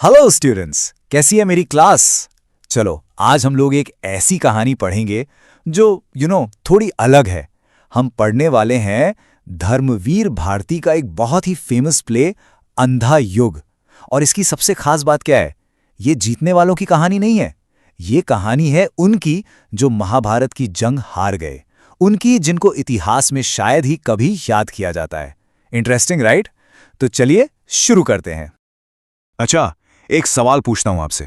Hello students, कैसी है मेरी क्लास। चलो आज हम लोग एक ऐसी कहानी पढ़ेंगे जो थोड़ी अलग है। हम पढ़ने वाले हैं धर्मवीर भारती का एक बहुत ही फेमस प्ले अंधा युग। और इसकी सबसे खास बात क्या है, ये जीतने वालों की कहानी नहीं है। ये कहानी है उनकी जो महाभारत की जंग हार गए, उनकी जिनको इतिहास में शायद ही कभी याद किया जाता है। Interesting right? तो चलिए शुरू करते हैं। अच्छा, एक सवाल पूछता हूं आपसे।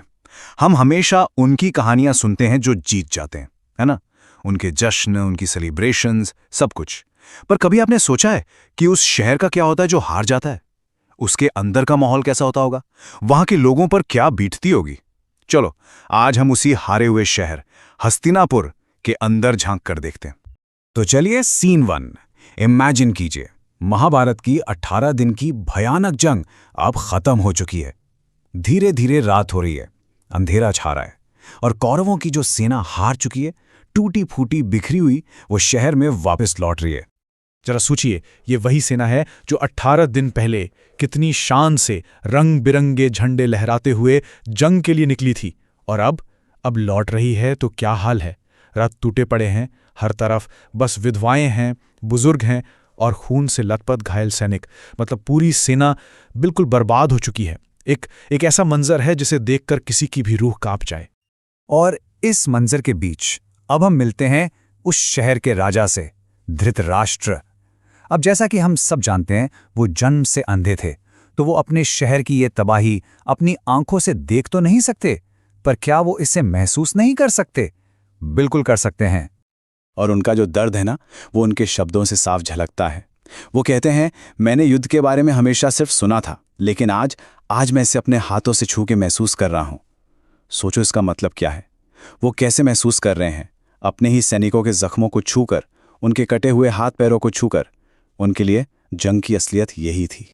हम हमेशा उनकी कहानियां सुनते हैं जो जीत जाते हैं, है ना? उनके जश्न, उनकी सेलिब्रेशंस, सब कुछ। पर कभी आपने सोचा है कि उस शहर का क्या होता है जो हार जाता है? उसके अंदर का माहौल कैसा होता होगा? वहां के लोगों पर क्या बीतती होगी? चलो आज हम उसी हारे हुए शहर हस्तिनापुर के अंदर झांक कर देखते हैं। तो चलिए सीन 1 इमेजिन कीजिए। महाभारत की 18 दिन की भयानक जंग अब खत्म हो चुकी है। धीरे धीरे रात हो रही है, अंधेरा छा रहा है और कौरवों की जो सेना हार चुकी है, टूटी फूटी बिखरी हुई, वो शहर में वापस लौट रही है। जरा सोचिए, ये वही सेना है जो 18 दिन पहले कितनी शान से रंग बिरंगे झंडे लहराते हुए जंग के लिए निकली थी, और अब लौट रही है तो क्या हाल है। रथ टूटे पड़े हैं, हर तरफ बस विधवाएं हैं, बुजुर्ग हैं और खून से लथपथ घायल सैनिक। मतलब पूरी सेना बिल्कुल बर्बाद हो चुकी है। एक ऐसा मंजर है जिसे देखकर किसी की भी रूह कांप जाए। और इस मंजर के बीच अब हम मिलते हैं उस शहर के राजा से, धृतराष्ट्र। अब जैसा कि हम सब जानते हैं, वो जन्म से अंधे थे, तो वो अपने शहर की ये तबाही अपनी आंखों से देख तो नहीं सकते, पर क्या वो इसे महसूस नहीं कर सकते? बिल्कुल कर सकते हैं। और उनका जो दर्द है ना, वो उनके शब्दों से साफ झलकता है। वो कहते हैं, मैंने युद्ध के बारे में हमेशा सिर्फ सुना था, लेकिन आज मैं इसे अपने हाथों से छू के महसूस कर रहा हूं। सोचो इसका मतलब क्या है। वो कैसे महसूस कर रहे हैं? अपने ही सैनिकों के जख्मों को छूकर, उनके कटे हुए हाथ पैरों को छूकर। उनके लिए जंग की असलियत यही थी।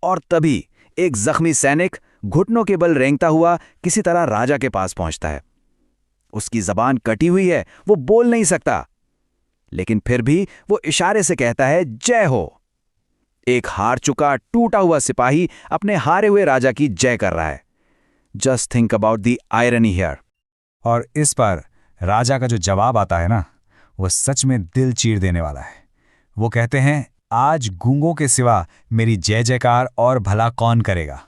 और तभी एक जख्मी सैनिक घुटनों के बल रेंगता हुआ किसी तरह राजा के पास पहुंचता है। उसकी जबान कटी हुई है, वो बोल नहीं सकता, लेकिन फिर भी वो इशारे से कहता है, जय हो। एक हार चुका टूटा हुआ सिपाही अपने हारे हुए राजा की जय कर रहा है। Just think about the irony here. और इस पर राजा का जो जवाब आता है ना, वो सच में दिल चीर देने वाला है। वो कहते हैं, आज गूंगों के सिवा मेरी जय जयकार और भला कौन करेगा।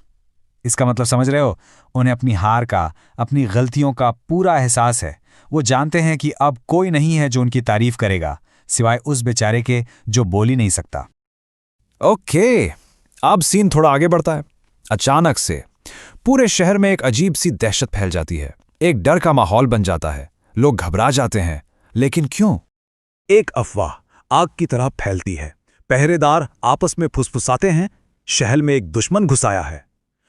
इसका मतलब समझ रहे हो? उन्हें अपनी हार का, अपनी गलतियों का पूरा एहसास है। वो जानते हैं कि अब कोई नहीं है जो उनकी तारीफ करेगा, सिवाय उस बेचारे के जो बोल ही नहीं सकता। ओके, अब सीन थोड़ा आगे बढ़ता है। अचानक से पूरे शहर में एक अजीब सी दहशत फैल जाती है। एक डर का माहौल बन जाता है। लोग घबरा जाते हैं, लेकिन क्यों? एक अफवाह आग की तरह फैलती है। पहरेदार आपस में फुसफुसाते हैं, शहर में एक दुश्मन घुस आया है।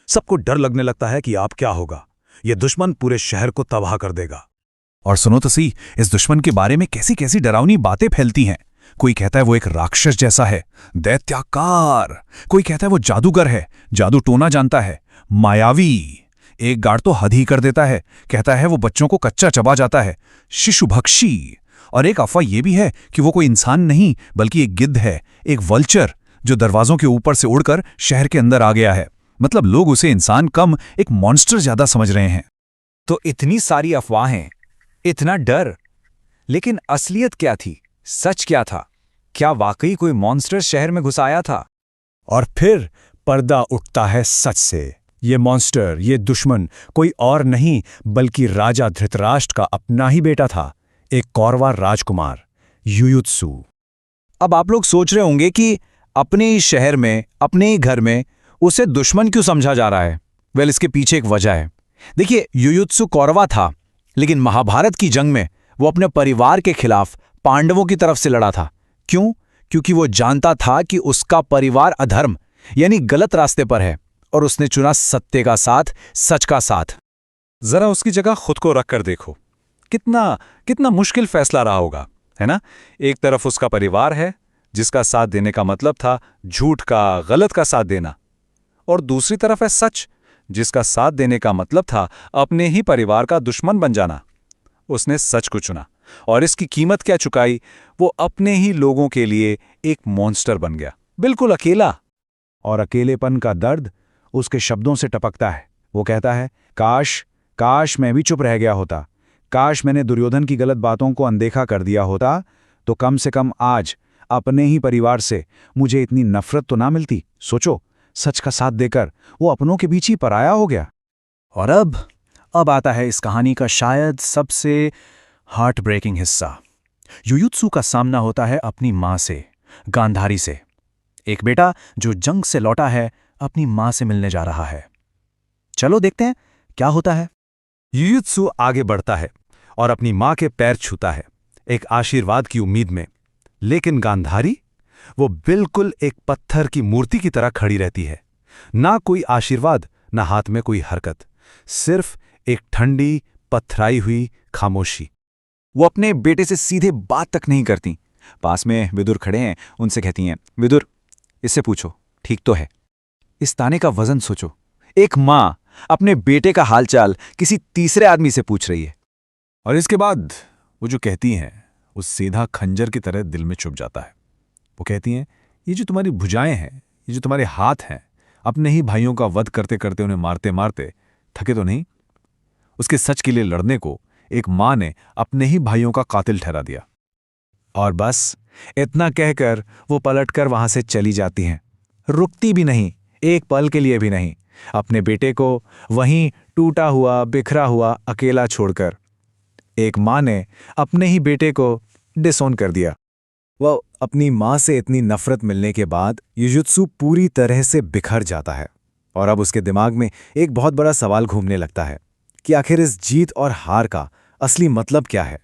सबको डर लगने लगता है कि अब क्या होगा। यह दुश्मन पूरे शहर को तबाह कर देगा। और सुनो तो सही, इस दुश्मन के बारे में कैसी कैसी डरावनी बातें फैलती हैं। कोई कहता है वो एक राक्षस जैसा है, दैत्याकार। कोई कहता है वो जादूगर है, जादू टोना जानता है, मायावी। एक गार्ड तो हद ही कर देता है, कहता है वो बच्चों को कच्चा चबा जाता है, शिशुभक्षी। और एक अफवाह ये भी है कि वो कोई इंसान नहीं बल्कि एक गिद्ध है, एक वल्चर, जो दरवाजों के ऊपर से उड़कर शहर के अंदर आ गया है। मतलब लोग उसे इंसान कम एक मॉन्स्टर ज्यादा समझ रहे हैं। तो इतनी सारी अफवाहें, इतना डर, लेकिन असलियत क्या थी? सच क्या था? क्या वाकई कोई मॉन्स्टर शहर में घुस आया था? और फिर पर्दा उठता है सच से। ये मॉन्स्टर, ये दुश्मन कोई और नहीं बल्कि राजा धृतराष्ट्र का अपना ही बेटा था, एक कौरवा राजकुमार, युयुत्सु। अब आप लोग सोच रहे होंगे कि अपने ही शहर में, अपने ही घर में उसे दुश्मन क्यों समझा जा रहा है? वेल, इसके पीछे एक वजह है। देखिए, युयुत्सु कौरवा था, लेकिन महाभारत की जंग में वो अपने परिवार के खिलाफ पांडवों की तरफ से लड़ा था। क्यों? क्योंकि वो जानता था कि उसका परिवार अधर्म यानी गलत रास्ते पर है, और उसने चुना सत्य का साथ, सच का साथ। जरा उसकी जगह खुद को रख कर देखो, कितना मुश्किल फैसला रहा होगा, है ना? एक तरफ उसका परिवार है जिसका साथ देने का मतलब था झूठ का, गलत का साथ देना, और दूसरी तरफ है सच, जिसका साथ देने का मतलब था अपने ही परिवार का दुश्मन बन जाना। उसने सच को चुना, और इसकी कीमत क्या चुकाई? वो अपने ही लोगों के लिए एक मॉन्स्टर बन गया, बिल्कुल अकेला। और अकेलेपन का दर्द उसके शब्दों से टपकता है। वो कहता है, काश काश मैं भी चुप रह गया होता, काश मैंने दुर्योधन की गलत बातों को अनदेखा कर दिया होता, तो कम से कम आज अपने ही परिवार से मुझे इतनी नफरत तो ना मिलती। सोचो, सच का साथ देकर वो अपनों के बीच ही पराया हो गया। और अब आता है इस कहानी का शायद सबसे हार्ट ब्रेकिंग हिस्सा। युयुत्सु का सामना होता है अपनी मां से, गांधारी से। एक बेटा जो जंग से लौटा है अपनी मां से मिलने जा रहा है। चलो देखते हैं क्या होता है। युयुत्सु आगे बढ़ता है और अपनी मां के पैर छूता है, एक आशीर्वाद की उम्मीद में। लेकिन गांधारी, वो बिल्कुल एक पत्थर की मूर्ति की तरह खड़ी रहती है। ना कोई आशीर्वाद, ना हाथ में कोई हरकत, सिर्फ एक ठंडी पथराई हुई खामोशी। वो अपने बेटे से सीधे बात तक नहीं करती। पास में विदुर खड़े हैं, उनसे कहती हैं, विदुर, इससे पूछो ठीक तो है। इस ताने का वजन सोचो, एक मां अपने बेटे का हालचाल किसी तीसरे आदमी से पूछ रही है। और इसके बाद वो जो कहती हैं वो सीधा खंजर की तरह दिल में चुभ जाता है। वो कहती हैं, ये जो तुम्हारी भुजाएं हैं, ये जो तुम्हारे हाथ हैं, अपने ही भाइयों का वध करते करते उन्हें मारते मारते थके तो नहीं? उसके सच के लिए लड़ने को एक मां ने अपने ही भाइयों का कातिल ठहरा दिया। और बस इतना कहकर वो पलटकर वहां से चली जाती हैं, रुकती भी नहीं, एक पल के लिए भी नहीं, अपने बेटे को वहीं टूटा हुआ बिखरा हुआ अकेला छोड़कर। एक मां ने अपने ही बेटे को डिसोन कर दिया। वह अपनी मां से इतनी नफरत मिलने के बाद युजुत्सु पूरी तरह से बिखर जाता है और अब उसके दिमाग में एक बहुत बड़ा सवाल घूमने लगता है कि आखिर इस जीत और हार का असली मतलब क्या है।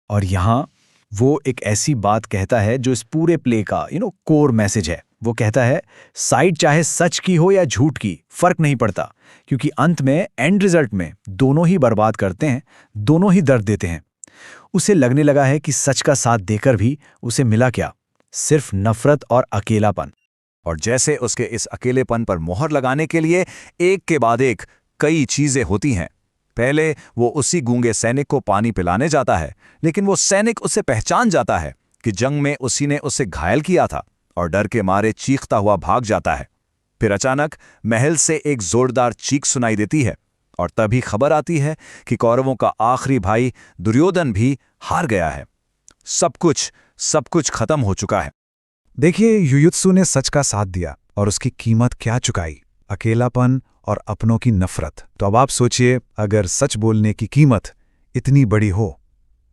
और यहां वो एक ऐसी बात कहता है जो इस पूरे प्ले का कोर मैसेज है। वो कहता है, साइड चाहे सच की हो या झूठ की, फर्क नहीं पड़ता, क्योंकि अंत में एंड रिजल्ट में दोनों ही बर्बाद करते हैं, दोनों ही दर्द देते हैं। उसे लगने लगा है कि सच का साथ देकर भी उसे मिला क्या, सिर्फ नफरत और अकेलापन। और जैसे उसके इस अकेलेपन पर मोहर लगाने के लिए एक के बाद एक कई चीजें होती हैं। पहले वो उसी गूंगे सैनिक को पानी पिलाने जाता है, लेकिन वो सैनिक उसे पहचान जाता है कि जंग में उसी ने उसे घायल किया था और डर के मारे चीखता हुआ भाग जाता है। फिर अचानक महल से एक जोरदार चीख सुनाई देती है और तभी खबर आती है कि कौरवों का आखिरी भाई दुर्योधन भी हार गया है। सब कुछ खत्म हो चुका है। देखिए, युयुत्सु ने सच का साथ दिया और उसकी कीमत क्या चुकाई, अकेलापन और अपनों की नफरत। तो अब आप सोचिए, अगर सच बोलने की कीमत इतनी बड़ी हो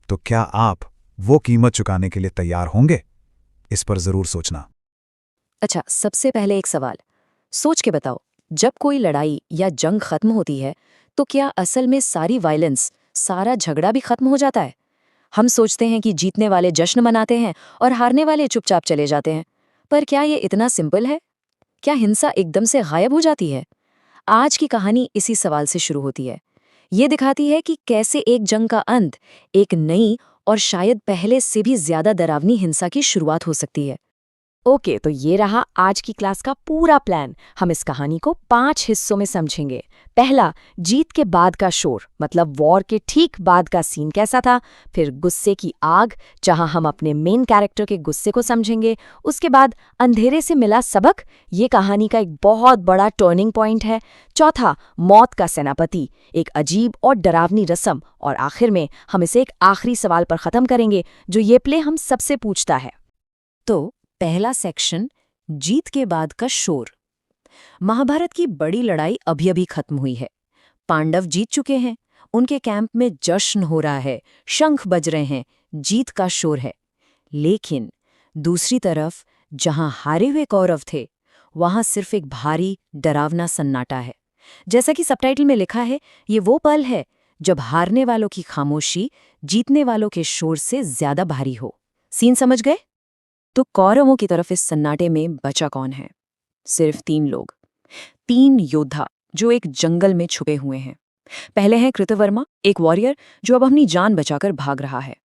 तो क्या आप वो कीमत चुकाने के लिए तैयार होंगे? इस पर जरूर सोचना। अच्छा, सबसे पहले एक सवाल सोच के बताओ, जब कोई लड़ाई या जंग खत्म होती है तो क्या असल में सारी वायलेंस, सारा झगड़ा भी खत्म हो जाता है? हम सोचते हैं कि जीतने वाले जश्न मनाते हैं और हारने वाले चुपचाप चले जाते हैं, पर क्या ये इतना सिंपल है? क्या हिंसा एकदम से गायब हो जाती है? आज की कहानी इसी सवाल से शुरू होती है। ये दिखाती है कि कैसे एक जंग का अंत एक नई और शायद पहले से भी ज्यादा डरावनी हिंसा की शुरुआत हो सकती है। ओके, तो ये रहा आज की क्लास का पूरा प्लान। हम इस कहानी को 5 हिस्सों में समझेंगे। पहला, जीत के बाद का शोर, मतलब वॉर के ठीक बाद का सीन कैसा था। फिर गुस्से की आग, जहां हम अपने मेन कैरेक्टर के गुस्से को समझेंगे। उसके बाद अंधेरे से मिला सबक, ये कहानी का एक बहुत बड़ा टर्निंग पॉइंट है। चौथा, मौत का सेनापति, एक अजीब और डरावनी रस्म। और आखिर में हम इसे एक आखिरी सवाल पर खत्म करेंगे जो ये प्ले हम सबसे पूछता है। तो पहला सेक्शन, जीत के बाद का शोर। महाभारत की बड़ी लड़ाई अभी अभी खत्म हुई है। पांडव जीत चुके हैं, उनके कैंप में जश्न हो रहा है, शंख बज रहे हैं, जीत का शोर है। लेकिन दूसरी तरफ जहां हारे हुए कौरव थे, वहां सिर्फ एक भारी डरावना सन्नाटा है। जैसा कि सबटाइटल में लिखा है, ये वो पल है जब हारने वालों की खामोशी जीतने वालों के शोर से ज्यादा भारी हो। सीन समझ गए? तो कौरवों की तरफ इस सन्नाटे में बचा कौन है? सिर्फ 3 लोग, 3 योद्धा जो एक जंगल में छुपे हुए हैं। पहले हैं कृतवर्मा, एक वॉरियर जो अब अपनी जान बचाकर भाग रहा है।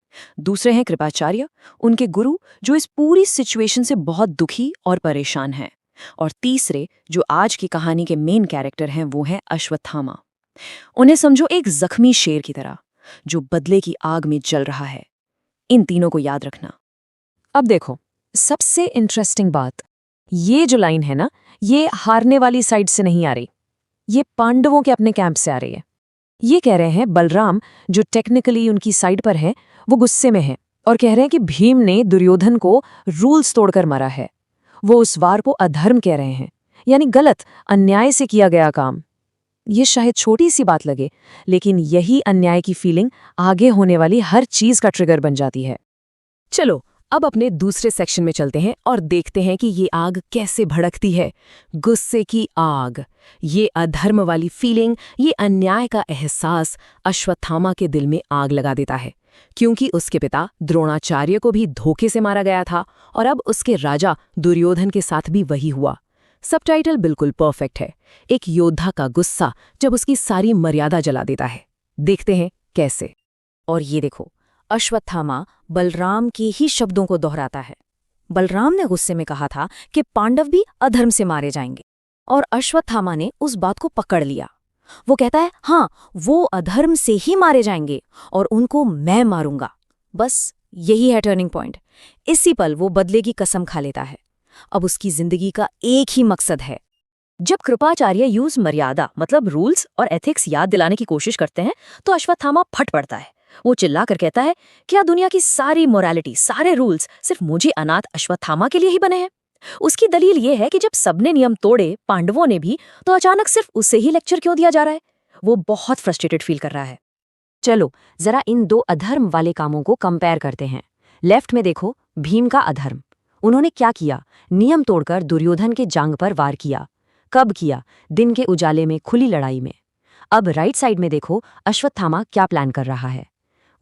दूसरे हैं कृपाचार्य, उनके गुरु जो इस पूरी सिचुएशन से बहुत दुखी और परेशान हैं। और तीसरे जो आज की कहानी के मेन कैरेक्टर हैं, वो हैं अश्वत्थामा। उन्हें समझो एक जख्मी शेर की तरह जो बदले की आग में जल रहा है। इन तीनों को याद रखना। अब देखो, सबसे इंटरेस्टिंग बात, ये जो लाइन है ना, ये हारने वाली साइड से नहीं आ रही, ये पांडवों के अपने कैंप से आ रही है। ये कह रहे हैं बलराम, जो टेक्निकली उनकी साइड पर है, वो गुस्से में है और कह रहे हैं कि भीम ने दुर्योधन को रूल्स तोड़कर मारा है। वो उस वार को अधर्म कह रहे हैं, यानी गलत, अन्याय से किया गया काम। ये शायद छोटी सी बात लगे, लेकिन यही अन्याय की फीलिंग आगे होने वाली हर चीज का ट्रिगर बन जाती है। चलो अब अपने दूसरे सेक्शन में चलते हैं और देखते हैं कि ये आग कैसे भड़कती है। गुस्से की आग, ये अधर्म वाली फीलिंग, ये अन्याय का एहसास अश्वत्थामा के दिल में आग लगा देता है, क्योंकि उसके पिता द्रोणाचार्य को भी धोखे से मारा गया था और अब उसके राजा दुर्योधन के साथ भी वही हुआ। सबटाइटल बिल्कुल परफेक्ट है, एक योद्धा का गुस्सा जब उसकी सारी मर्यादा जला देता है। देखते हैं कैसे। और ये देखो, अश्वत्थामा बलराम के ही शब्दों को दोहराता है। बलराम ने गुस्से में कहा था कि पांडव भी अधर्म से मारे जाएंगे, और अश्वत्थामा ने उस बात को पकड़ लिया। वो कहता है, हाँ, वो अधर्म से ही मारे जाएंगे और उनको मैं मारूंगा। बस यही है टर्निंग पॉइंट। इसी पल वो बदले की कसम खा लेता है। अब उसकी जिंदगी का एक ही मकसद है। जब कृपाचार्य यूज मर्यादा मतलब रूल्स और एथिक्स याद दिलाने की कोशिश करते हैं तो अश्वत्थामा फट पड़ता है। वो चिल्लाकर कहता है, क्या दुनिया की सारी मोरालिटी, सारे रूल्स सिर्फ मुझे अनाथ अश्वत्थामा के लिए ही बने हैं? उसकी दलील ये है कि जब सबने नियम तोड़े, पांडवों ने भी, तो अचानक सिर्फ उसे ही लेक्चर क्यों दिया जा रहा है? वो बहुत फ्रस्ट्रेटेड फील कर रहा है। चलो जरा इन दो अधर्म वाले कामों को कंपेयर करते हैं। लेफ्ट में देखो भीम का अधर्म। उन्होंने क्या किया? नियम तोड़कर दुर्योधन के जांघ पर वार किया। कब किया? दिन के उजाले में, खुली लड़ाई में। अब राइट साइड में देखो अश्वत्थामा क्या प्लान कर रहा है।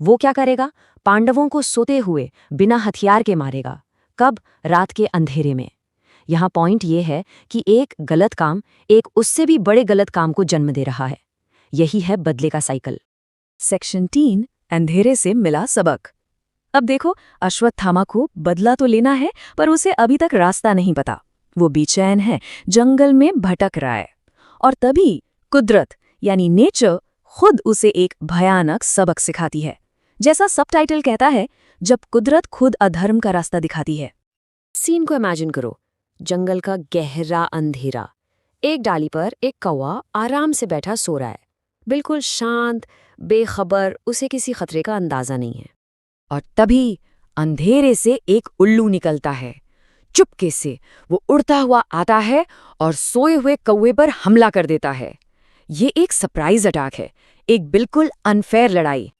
वो क्या करेगा? पांडवों को सोते हुए बिना हथियार के मारेगा। कब? रात के अंधेरे में। यहाँ पॉइंट ये है कि एक गलत काम एक उससे भी बड़े गलत काम को जन्म दे रहा है। यही है बदले का साइकिल। सेक्शन 3, अंधेरे से मिला सबक। अब देखो, अश्वत्थामा को बदला तो लेना है, पर उसे अभी तक रास्ता नहीं पता। वो बेचैन है, जंगल में भटक रहा है। और तभी कुदरत यानी नेचर खुद उसे एक भयानक सबक सिखाती है। जैसा सबटाइटल कहता है, जब कुदरत खुद अधर्म का रास्ता दिखाती है। सीन को इमेजिन करो, जंगल का गहरा अंधेरा। एक डाली पर एक कौवा आराम से बैठा सो रहा है, बिल्कुल शांत, बेखबर, उसे किसी खतरे का अंदाजा नहीं है। और तभी अंधेरे से एक उल्लू निकलता है। चुपके से वो उड़ता हुआ आता है और सोए हुए कौवे पर हमला कर देता है। ये एक सरप्राइज अटैक है, एक बिल्कुल अनफेयर लड़ाई।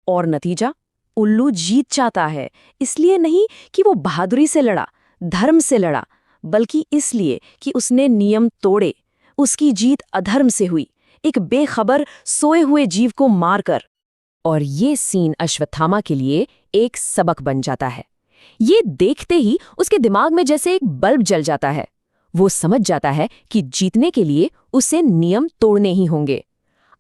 और नतीजा? उल्लू जीत जाता है, इसलिए नहीं कि वो बहादुरी से लड़ा, धर्म से लड़ा, बल्कि इसलिए कि उसने नियम तोड़े। उसकी जीत अधर्म से हुई, एक बेखबर सोए हुए जीव को मारकर। और ये सीन अश्वत्थामा के लिए एक सबक बन जाता है। ये देखते ही उसके दिमाग में जैसे एक बल्ब जल जाता है। वो समझ जाता है कि जीतने के लिए उसे नियम तोड़ने ही होंगे।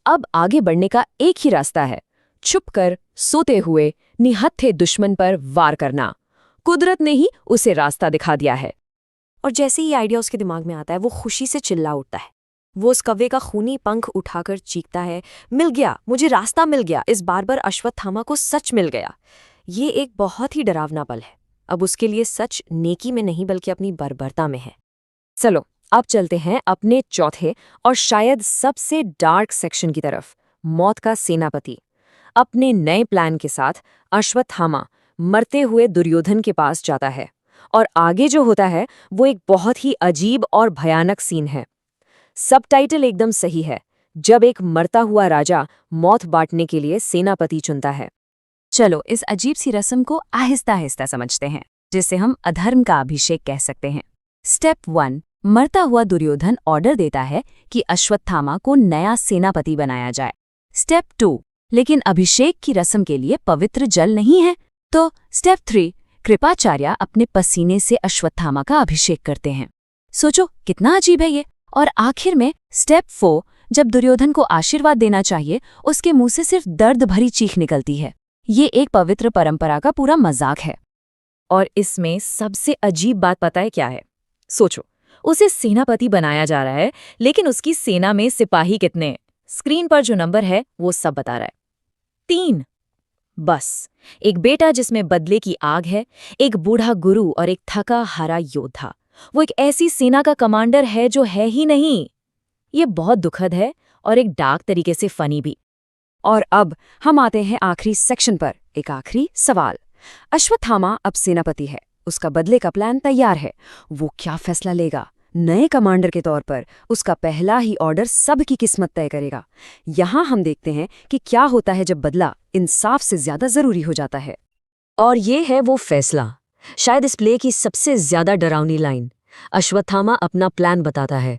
अब आगे बढ़ने का एक ही रास्ता है, छुपकर, सोते हुए, निहत्थे दुश्मन पर वार करना। कुदरत ने ही उसे रास्ता दिखा दिया है। और जैसे ही आइडिया उसके दिमाग में आता है, वो खुशी से चिल्ला उठता है। वो उस कौवे का खूनी पंख उठाकर चीखता है, मिल गया, मुझे रास्ता मिल गया। इस बार अश्वत्थामा को सच मिल गया। ये एक बहुत ही डरावना पल है। अब उसके लिए सच नेकी में नहीं बल्कि अपनी बर्बरता में है। चलो अब चलते हैं अपने चौथे और शायद सबसे डार्क सेक्शन की तरफ, मौत का सेनापति। अपने नए प्लान के साथ अश्वत्थामा मरते हुए दुर्योधन के पास जाता है, और आगे जो होता है वो एक बहुत ही अजीब और भयानक सीन है। सबटाइटल एकदम सही है, जब एक मरता हुआ राजा मौत बांटने के लिए सेनापति चुनता है। चलो इस अजीब सी रस्म को आहिस्ता आहिस्ता समझते हैं, जिसे हम अधर्म का अभिषेक कह सकते हैं। स्टेप 1, मरता हुआ दुर्योधन ऑर्डर देता है कि अश्वत्थामा को नया सेनापति बनाया जाए। स्टेप 2, लेकिन अभिषेक की रस्म के लिए पवित्र जल नहीं है, तो स्टेप 3, कृपाचार्य अपने पसीने से अश्वत्थामा का अभिषेक करते हैं। सोचो कितना अजीब है ये। और आखिर में स्टेप 4, जब दुर्योधन को आशीर्वाद देना चाहिए, उसके मुंह से सिर्फ दर्द भरी चीख निकलती है। ये एक पवित्र परंपरा का पूरा मजाक है। और इसमें सबसे अजीब बात पता है क्या है? सोचो, उसे सेनापति बनाया जा रहा है, लेकिन उसकी सेना में सिपाही कितने हैं? स्क्रीन पर जो नंबर है वो सब बता रहा है, 3। बस एक बेटा जिसमें बदले की आग है, एक बूढ़ा गुरु और एक थका हारा योद्धा। वो एक ऐसी सेना का कमांडर है जो है ही नहीं। ये बहुत दुखद है और एक डार्क तरीके से फनी भी। और अब हम आते हैं आखिरी सेक्शन पर, एक आखिरी सवाल। अश्वत्थामा अब सेनापति है, उसका बदले का प्लान तैयार है। वो क्या फैसला लेगा? नए कमांडर के तौर पर उसका पहला ही ऑर्डर सबकी किस्मत तय करेगा। यहाँ हम देखते हैं कि क्या होता है जब बदला इंसाफ से ज्यादा जरूरी हो जाता है। और ये है वो फैसला, शायद इस प्ले की सबसे ज्यादा डरावनी लाइन। अश्वत्थामा अपना प्लान बताता है,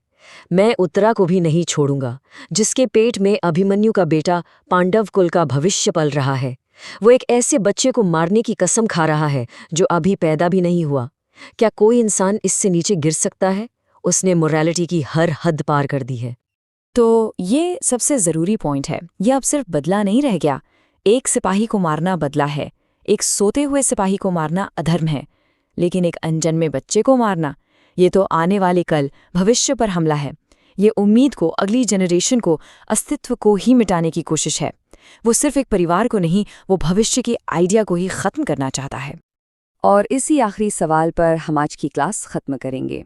मैं उत्तरा को भी नहीं छोड़ूंगा, जिसके पेट में अभिमन्यु का बेटा पांडव कुल का भविष्य पल रहा है। वो एक ऐसे बच्चे को मारने की कसम खा रहा है जो अभी पैदा भी नहीं हुआ। क्या कोई इंसान इससे नीचे गिर सकता है? उसने मोरालिटी की हर हद पार कर दी है। तो ये सबसे जरूरी पॉइंट है, ये अब सिर्फ बदला नहीं रह गया। एक सिपाही को मारना बदला है, एक सोते हुए सिपाही को मारना अधर्म है, लेकिन एक अनजन्मे बच्चे को मारना, ये तो आने वाले कल, भविष्य पर हमला है। ये उम्मीद को, अगली जनरेशन को, अस्तित्व को ही मिटाने की कोशिश है। वो सिर्फ एक परिवार को नहीं, वो भविष्य की आइडिया को ही खत्म करना चाहता है। और इसी आखिरी सवाल पर हम आज की क्लास खत्म करेंगे।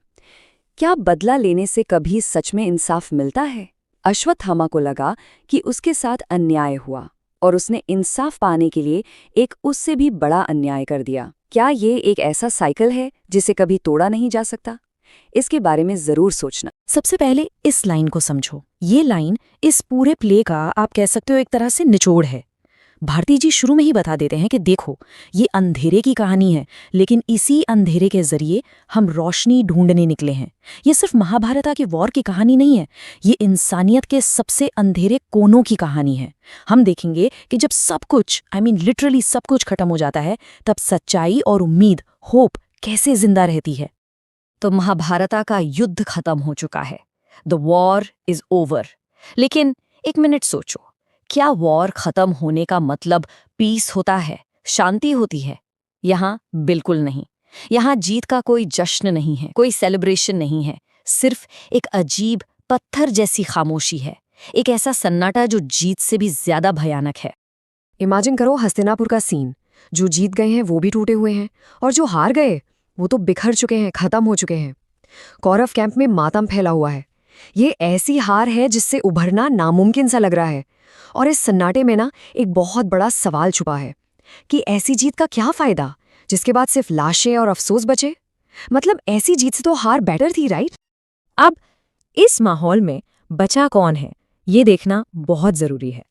क्या बदला लेने से कभी सच में इंसाफ मिलता है? अश्वत्थामा को लगा कि उसके साथ अन्याय हुआ और उसने इंसाफ पाने के लिए एक उससे भी बड़ा अन्याय कर दिया। क्या ये एक ऐसा साइकिल है जिसे कभी तोड़ा नहीं जा सकता? इसके बारे में जरूर सोचना। सबसे पहले इस लाइन को समझो। ये लाइन इस पूरे प्ले का, आप कह सकते हो, एक तरह से निचोड़ है। भारती जी शुरू में ही बता देते हैं कि देखो, ये अंधेरे की कहानी है, लेकिन इसी अंधेरे के जरिए हम रोशनी ढूंढने निकले हैं। ये सिर्फ महाभारत के वॉर की कहानी नहीं है, ये इंसानियत के सबसे अंधेरे कोनों की कहानी है। हम देखेंगे कि जब सब कुछ, लिटरली सब कुछ खत्म हो जाता है, तब सच्चाई और उम्मीद, होप कैसे जिंदा रहती है। तो महाभारत का युद्ध खत्म हो चुका है, द वॉर इज ओवर। लेकिन एक मिनट सोचो, क्या वॉर खत्म होने का मतलब पीस होता है, शांति होती है? यहाँ बिल्कुल नहीं। यहाँ जीत का कोई जश्न नहीं है, कोई सेलिब्रेशन नहीं है, सिर्फ एक अजीब पत्थर जैसी खामोशी है, एक ऐसा सन्नाटा जो जीत से भी ज्यादा भयानक है। इमेजिन करो हस्तिनापुर का सीन, जो जीत गए हैं वो भी टूटे हुए हैं, और जो हार गए वो तो बिखर चुके हैं, खत्म हो चुके हैं। कौरव कैंप में मातम फैला हुआ है। ये ऐसी हार है जिससे उभरना नामुमकिन सा लग रहा है। और इस सन्नाटे में ना एक बहुत बड़ा सवाल छुपा है कि ऐसी जीत का क्या फायदा जिसके बाद सिर्फ लाशें और अफसोस बचे? मतलब ऐसी जीत से तो हार बेटर थी, राइट? अब इस माहौल में बचा कौन है, ये देखना बहुत जरूरी है।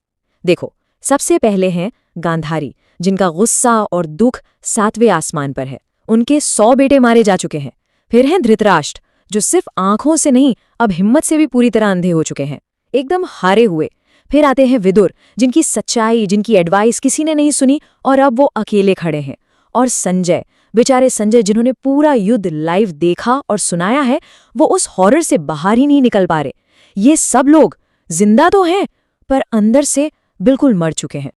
देखो, सबसे पहले हैं गांधारी, जिनका गुस्सा और दुख 7वें आसमान पर है। उनके 100 बेटे मारे जा चुके हैं। फिर हैं धृतराष्ट्र, जो सिर्फ आंखों से नहीं, अब हिम्मत से भी पूरी तरह अंधे हो चुके हैं, एकदम हारे हुए। फिर आते हैं विदुर, जिनकी सच्चाई, जिनकी एडवाइस किसी ने नहीं सुनी और अब वो अकेले खड़े हैं। और संजय, बेचारे संजय, जिन्होंने पूरा युद्ध लाइव देखा और सुनाया है, वो उस हॉरर से बाहर ही नहीं निकल पा रहे। ये सब लोग जिंदा तो हैं, पर अंदर से बिल्कुल मर चुके हैं।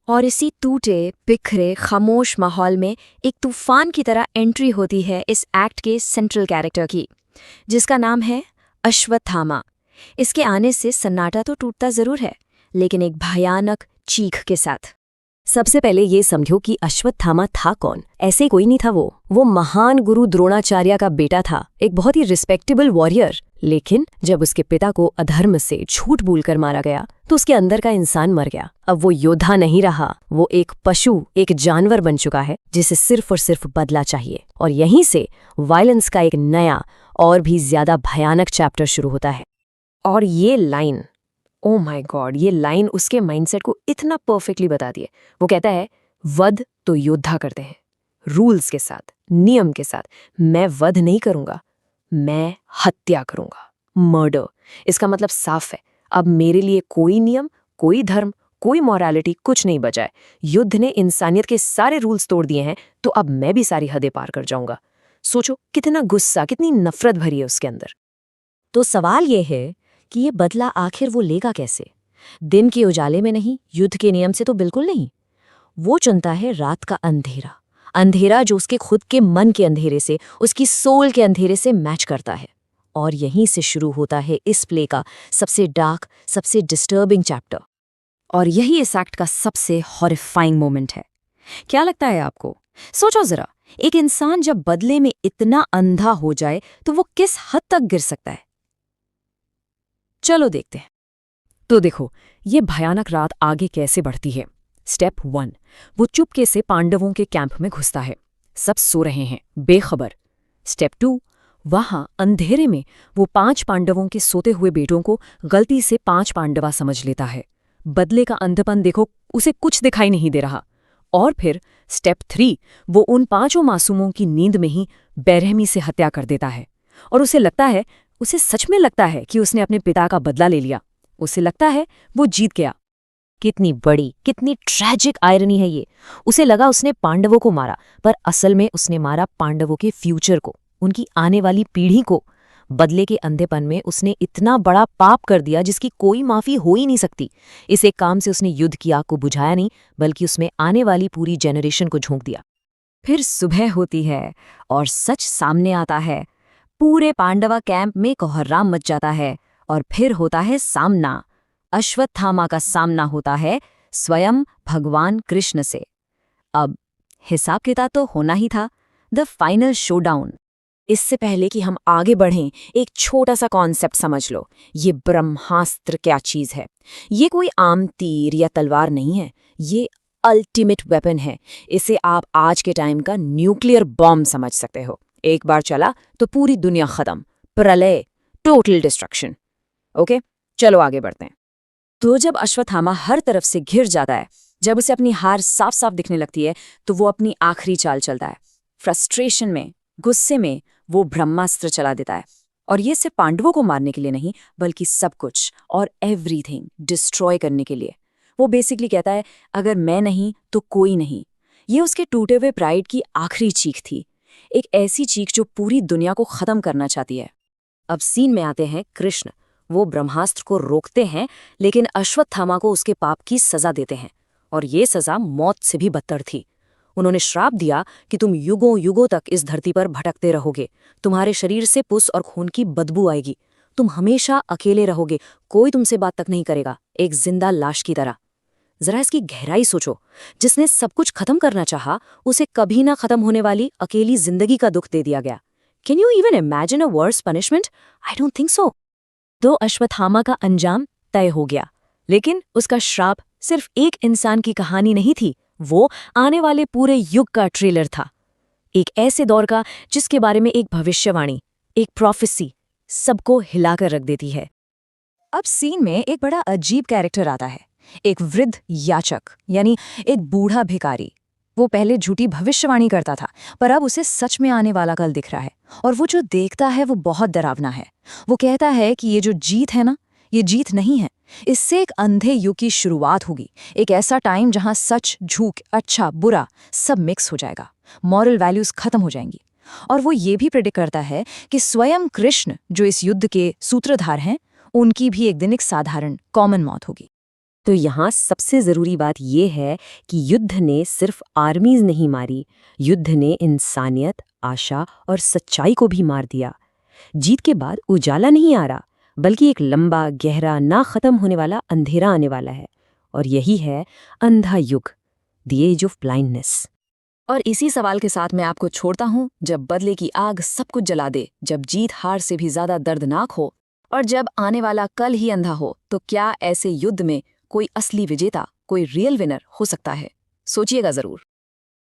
और इसी टूटे, बिखरे, खामोश माहौल में एक तूफान की तरह एंट्री होती है इस एक्ट के सेंट्रल कैरेक्टर की, जिसका नाम है अश्वत्थामा। इसके आने से सन्नाटा तो टूटता जरूर है, लेकिन एक भयानक चीख के साथ। सबसे पहले ये समझो कि अश्वत्थामा था कौन। ऐसे कोई नहीं था वो महान गुरु द्रोणाचार्य का बेटा था, एक बहुत ही रिस्पेक्टेबल वॉरियर। लेकिन जब उसके पिता को अधर्म से झूठ बोलकर मारा गया तो उसके अंदर का इंसान मर गया। अब वो योद्धा नहीं रहा, वो एक पशु, एक जानवर बन चुका है जिसे सिर्फ और सिर्फ बदला चाहिए। और यहीं से वायलेंस का एक नया और भी ज्यादा भयानक चैप्टर शुरू होता है। और ये लाइन, ओ माय गॉड, ये लाइन उसके माइंडसेट को इतना परफेक्टली बताती है। वो कहता है, वध तो योद्धा करते हैं, रूल्स के साथ, नियम के साथ। मैं वध नहीं करूंगा, मैं हत्या करूंगा, मर्डर। इसका मतलब साफ है, अब मेरे लिए कोई नियम, कोई धर्म, कोई मॉरलिटी कुछ नहीं बचा है। युद्ध ने इंसानियत के सारे रूल्स तोड़ दिए हैं, तो अब मैं भी सारी हदें पार कर जाऊंगा। सोचो कितना गुस्सा, कितनी नफरत भरी है उसके अंदर। तो सवाल ये है कि ये बदला आखिर वो लेगा कैसे? दिन के उजाले में नहीं, युद्ध के नियम से तो बिल्कुल नहीं। वो चुनता है रात का अंधेरा, अंधेरा जो उसके खुद के मन के अंधेरे से, उसकी सोल के अंधेरे से मैच करता है। और यहीं से शुरू होता है इस प्ले का सबसे डार्क, सबसे डिस्टर्बिंग चैप्टर। और यही इस एक्ट का सबसे हॉरिफाइंग मोमेंट है। क्या लगता है आपको? सोचो जरा, एक इंसान जब बदले में इतना अंधा हो जाए तो वो किस हद तक गिर सकता है? चलो देखते हैं। तो देखो, ये भयानक रात आगे कैसे बढ़ती है। स्टेप 1, वो चुपके से पांडवों के कैंप में घुसता है। सब सो रहे हैं, बेखबर। स्टेप 2, वहां अंधेरे में वो 5 पांडवों के सोते हुए बेटों को गलती से 5 पांडवा समझ लेता है। बदले का अंधपन देखो, उसे कुछ दिखाई नहीं दे रहा। और फिर स्टेप 3, वो उन 5 मासूमों की नींद में ही बेरहमी से हत्या कर देता है। और उसे सच में लगता है कि उसने अपने पिता का बदला ले लिया। उसे लगता है वो जीत गया। कितनी बड़ी, कितनी ट्रैजिक आयरनी है ये। उसे लगा उसने पांडवों को मारा, पर असल में उसने मारा पांडवों के फ्यूचर को, उनकी आने वाली पीढ़ी को। बदले के अंधेपन में उसने इतना बड़ा पाप कर दिया जिसकी कोई माफी हो ही नहीं सकती। इस एक काम से उसने युद्ध की आग को बुझाया नहीं, बल्कि उसमें आने वाली पूरी जेनरेशन को झोंक दिया। फिर सुबह होती है और सच सामने आता है। पूरे पांडवा कैंप में कोहराम मच जाता है और फिर होता है सामना। अश्वत्थामा का सामना होता है स्वयं भगवान कृष्ण से। अब हिसाब किताब तो होना ही था, द फाइनल शोडाउन। इससे पहले कि हम आगे बढ़ें, एक छोटा सा कॉन्सेप्ट समझ लो। ये ब्रह्मास्त्र क्या चीज है? ये कोई आम तीर या तलवार नहीं है, ये अल्टीमेट वेपन है। इसे आप आज के टाइम का न्यूक्लियर बॉम्ब समझ सकते हो। एक बार चला तो पूरी दुनिया खत्म, प्रलय, टोटल डिस्ट्रक्शन। ओके, चलो आगे बढ़ते हैं। तो जब अश्वत्थामा हर तरफ से घिर जाता है, जब उसे अपनी हार साफ साफ दिखने लगती है, तो वो अपनी आखिरी चाल चलता है। फ्रस्ट्रेशन में, गुस्से में वो ब्रह्मास्त्र चला देता है। और ये सिर्फ पांडवों को मारने के लिए नहीं, बल्कि सब कुछ और एवरीथिंग डिस्ट्रॉय करने के लिए। वो बेसिकली कहता है, अगर मैं नहीं तो कोई नहीं। ये उसके टूटे हुए प्राइड की आखिरी चीख थी, एक ऐसी चीख जो पूरी दुनिया को खत्म करना चाहती है। अब सीन में आते हैं कृष्ण। वो ब्रह्मास्त्र को रोकते हैं, लेकिन अश्वत्थामा को उसके पाप की सजा देते हैं। और ये सजा मौत से भी बदतर थी। उन्होंने श्राप दिया कि तुम युगों युगों तक इस धरती पर भटकते रहोगे। तुम्हारे शरीर से पुस और खून की बदबू आएगी। तुम हमेशा अकेले रहोगे, कोई तुमसे बात तक नहीं करेगा, एक जिंदा लाश की तरह। जरा इसकी गहराई सोचो। जिसने सब कुछ खत्म करना चाहा, उसे कभी ना खत्म होने वाली अकेली जिंदगी का दुख दे दिया गया। Can you even imagine a worse punishment? I don't think so. तो अश्वत्थामा का अंजाम तय हो गया, लेकिन उसका श्राप सिर्फ एक इंसान की कहानी नहीं थी, वो आने वाले पूरे युग का ट्रेलर था। एक ऐसे दौर का जिसके बारे में एक भविष्यवाणी, एक प्रोफेसी सबको हिलाकर रख देती है। अब सीन में एक बड़ा अजीब कैरेक्टर आता है, एक वृद्ध याचक, यानी एक बूढ़ा भिखारी। वो पहले झूठी भविष्यवाणी करता था, पर अब उसे सच में आने वाला कल दिख रहा है। और वो जो देखता है वो बहुत डरावना है। वो कहता है कि ये जो जीत है ना, ये जीत नहीं है। इससे एक अंधे युग की शुरुआत होगी, एक ऐसा टाइम जहां सच, झूठ, अच्छा, बुरा सब मिक्स हो जाएगा, मॉरल वैल्यूज खत्म हो जाएंगी। और वो ये भी प्रेडिक्ट करता है कि स्वयं कृष्ण, जो इस युद्ध के सूत्रधार हैं, उनकी भी एक दिन एक साधारण कॉमन मौत होगी। तो यहाँ सबसे ज़रूरी बात यह है कि युद्ध ने सिर्फ आर्मीज नहीं मारी, युद्ध ने इंसानियत, आशा और सच्चाई को भी मार दिया। जीत के बाद उजाला नहीं आ रहा, बल्कि एक लंबा, गहरा, ना खत्म होने वाला अंधेरा आने वाला है। और यही है अंधा युग, द एज ऑफ ब्लाइंडनेस। और इसी सवाल के साथ मैं आपको छोड़ता हूँ, जब बदले की आग सब कुछ जला दे, जब जीत हार से भी ज्यादा दर्दनाक हो, और जब आने वाला कल ही अंधा हो, तो क्या ऐसे युद्ध में कोई असली विजेता, कोई रियल विनर हो सकता है? सोचिएगा जरूर।